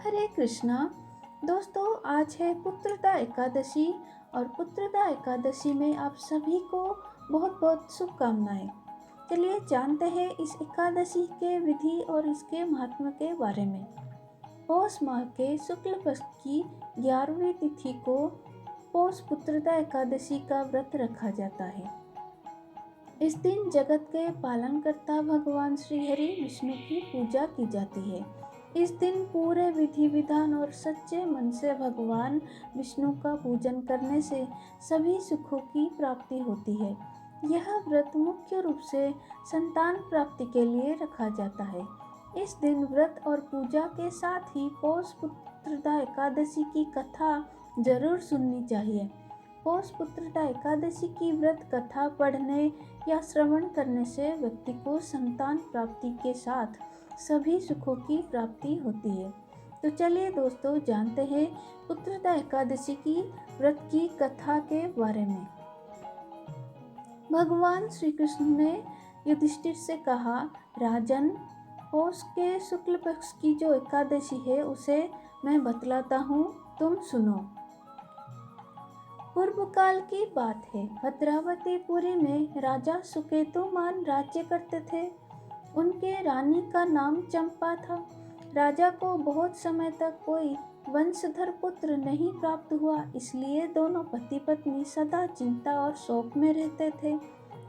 हरे कृष्णा। दोस्तों, आज है पुत्रदा एकादशी और पुत्रदा एकादशी में आप सभी को बहुत बहुत शुभकामनाएं। चलिए जानते हैं इस एकादशी के विधि और इसके महात्म्य के बारे में। पौष माह के शुक्ल पक्ष की 11वीं तिथि को पौष पुत्रदा एकादशी का व्रत रखा जाता है। इस दिन जगत के पालनकर्ता भगवान श्री हरि विष्णु की पूजा की जाती है। इस दिन पूरे विधि विधान और सच्चे मन से भगवान विष्णु का पूजन करने से सभी सुखों की प्राप्ति होती है। यह व्रत मुख्य रूप से संतान प्राप्ति के लिए रखा जाता है। इस दिन व्रत और पूजा के साथ ही पौष पुत्रदा एकादशी की कथा जरूर सुननी चाहिए। पौष पुत्रदा एकादशी की व्रत कथा पढ़ने या श्रवण करने से व्यक्ति को संतान प्राप्ति के साथ सभी सुखों की प्राप्ति होती है। तो चलिए दोस्तों जानते हैं पुत्रदा एकादशी की व्रत की कथा के बारे में। भगवान श्री कृष्ण ने युधिष्ठिर से कहा, राजन, पौष के शुक्ल पक्ष की जो एकादशी है उसे मैं बतलाता हूँ, तुम सुनो। पूर्व काल की बात है। भद्रावतीपुरी में राजा सुकेतुमान राज्य करते थे। उनके रानी का नाम चंपा था। राजा को बहुत समय तक कोई वंशधर पुत्र नहीं प्राप्त हुआ, इसलिए दोनों पति पत्नी सदा चिंता और शोक में रहते थे।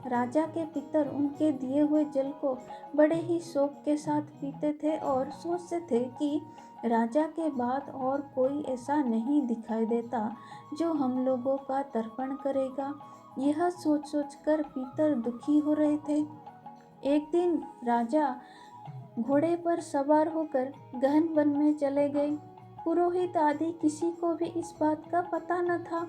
राजा के पितर उनके दिए हुए जल को बड़े ही शोक के साथ पीते थे और सोचते थे कि राजा के बाद और कोई ऐसा नहीं दिखाई देता जो हम लोगों का तर्पण करेगा। यह सोच सोचकर पितर दुखी हो रहे थे। एक दिन राजा घोड़े पर सवार होकर गहन वन में चले गए। पुरोहित आदि किसी को भी इस बात का पता न था।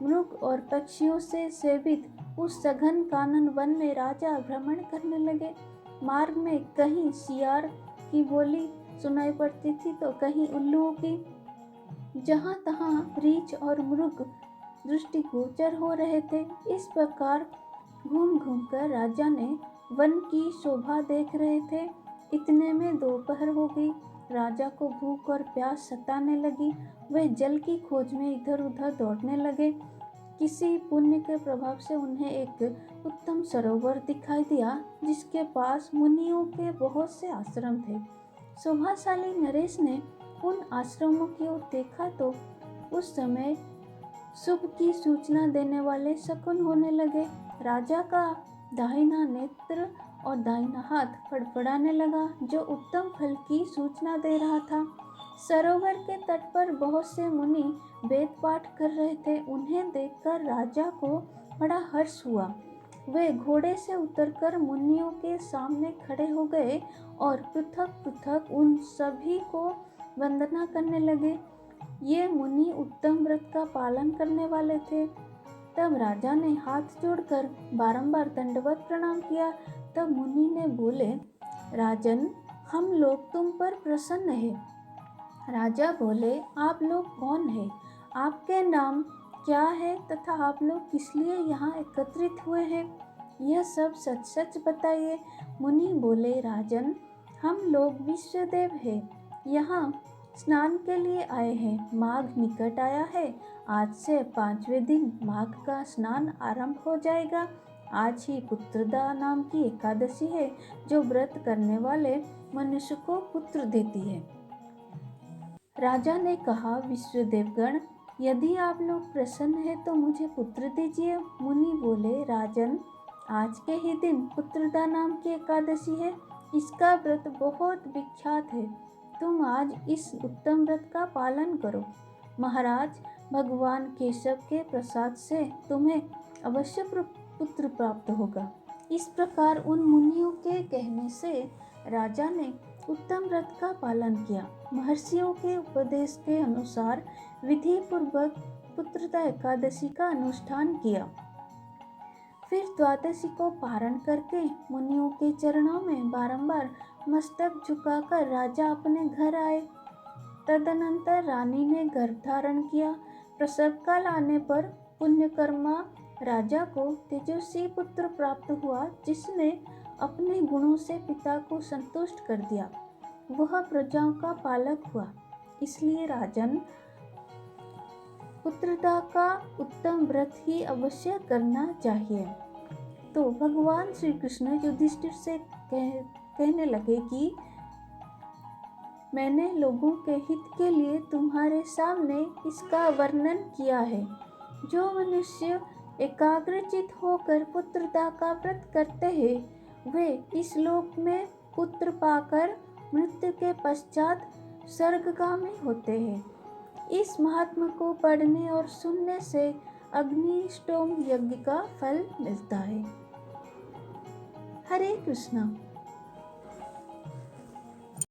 मृग और पक्षियों से सेवित उस सघन कानन वन में राजा भ्रमण करने लगे। मार्ग में कहीं सियार की बोली सुनाई पड़ती थी तो कहीं उल्लुओं की। जहाँ तहाँ रीछ और मृग दृष्टिगोचर हो रहे थे। इस प्रकार घूम घूम कर राजा ने वन की शोभा देख रहे थे। इतने में दोपहर हो गई। राजा को भूख और प्यास सताने लगी। वह जल की खोज में इधर उधर दौड़ने लगे। किसी पुण्य के प्रभाव से उन्हें एक उत्तम सरोवर दिखाई दिया जिसके पास मुनियों के बहुत से आश्रम थे। शोभाशाली नरेश ने उन आश्रमों की ओर देखा तो उस समय शुभ की सूचना देने वाले शकुन होने लगे। राजा का दाहिना नेत्र और दाहिना हाथ फड़फड़ाने लगा जो उत्तम फल की सूचना दे रहा था। सरोवर के तट पर बहुत से मुनि वेद पाठ कर रहे थे। उन्हें देखकर राजा को बड़ा हर्ष हुआ। वे घोड़े से उतरकर मुनियों के सामने खड़े हो गए और पृथक पृथक उन सभी को वंदना करने लगे। ये मुनि उत्तम व्रत का पालन करने वाले थे। तब राजा ने हाथ जोड़कर बारंबार दंडवत प्रणाम किया। तब मुनि ने बोले, राजन, हम लोग तुम पर प्रसन्न हैं। राजा बोले, आप लोग कौन हैं? आपके नाम क्या है तथा आप लोग किस लिए यहाँ एकत्रित हुए हैं? यह सब सच सच बताइए। मुनि बोले, राजन, हम लोग विश्वदेव हैं, यहाँ स्नान के लिए आए हैं। माघ निकट आया है। आज से 5वें दिन माघ का स्नान आरंभ हो जाएगा। आज ही पुत्रदा नाम की एकादशी है जो व्रत करने वाले मनुष्य को पुत्र देती है। राजा ने कहा, विश्वदेवगण, यदि आप लोग प्रसन्न हैं तो मुझे पुत्र दीजिए। मुनि बोले, राजन, आज के ही दिन पुत्रदा नाम की एकादशी है। इसका व्रत बहुत विख्यात है। तुम आज इस उत्तम व्रत का पालन करो। महाराज, भगवान केशव के प्रसाद से तुम्हें अवश्य पुत्र प्राप्त होगा। इस प्रकार उन मुनियों के कहने से राजा ने उत्तम व्रत का पालन किया। महर्षियों के उपदेश के अनुसार विधि पूर्वक पुत्रदा एकादशी का अनुष्ठान किया। फिर द्वादशी को पारण करके मुनियों के चरणों में बारंबार मस्तक झुकाकर राजा अपने घर आए। तदनंतर रानी ने गर्भ धारण किया। प्रसव काल आने पर पुण्यकर्मा राजा को तेजस्वी पुत्र प्राप्त हुआ जिसने अपने गुणों से पिता को संतुष्ट कर दिया। वह प्रजाओं का पालक हुआ। इसलिए राजन, पुत्रदा का उत्तम व्रत ही अवश्य करना चाहिए। तो भगवान श्री कृष्ण युधिष्ठिर से कहने लगे कि मैंने लोगों के हित के लिए तुम्हारे सामने इसका वर्णन किया है। जो मनुष्य एकाग्रचित होकर पुत्रदा का व्रत करते हैं वे इस लोक में पुत्र पाकर मृत्यु के पश्चात स्वर्गगामी होते हैं। इस महात्मा को पढ़ने और सुनने से अग्निष्टोम यज्ञ का फल मिलता है। हरे कृष्णा।